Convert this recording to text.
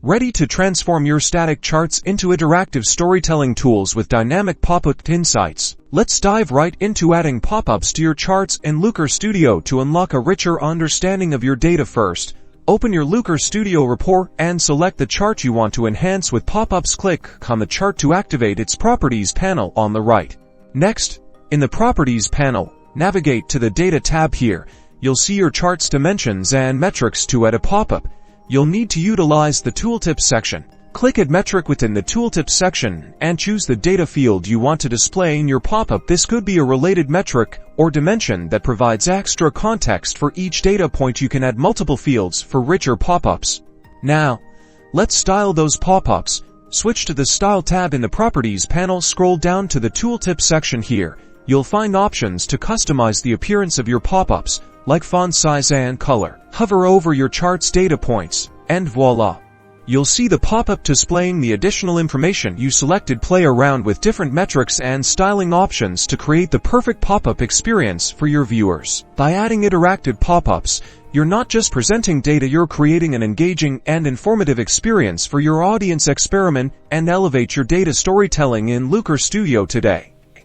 Ready to transform your static charts into interactive storytelling tools with dynamic pop-up insights? Let's dive right into adding pop-ups to your charts in Looker Studio to unlock a richer understanding of your data. First, open your Looker Studio report and select the chart you want to enhance with pop-ups. Click on the chart to activate its Properties panel on the right. Next, in the Properties panel, navigate to the Data tab. Here, you'll see your chart's dimensions and metrics. To add a pop-up, you'll need to utilize the Tooltip section. Click Add Metric within the Tooltip section and choose the data field you want to display in your pop-up. This could be a related metric or dimension that provides extra context for each data point. You can add multiple fields for richer pop-ups. Now, let's style those pop-ups. Switch to the Style tab in the Properties panel. Scroll down to the Tooltip section. Here, you'll find options to customize the appearance of your pop-ups, like font size and color. Hover over your chart's data points, and voila! You'll see the pop-up displaying the additional information you selected. Play around with different metrics and styling options to create the perfect pop-up experience for your viewers. By adding interactive pop-ups, you're not just presenting data, you're creating an engaging and informative experience for your audience. Experiment and elevate your data storytelling in Looker Studio today.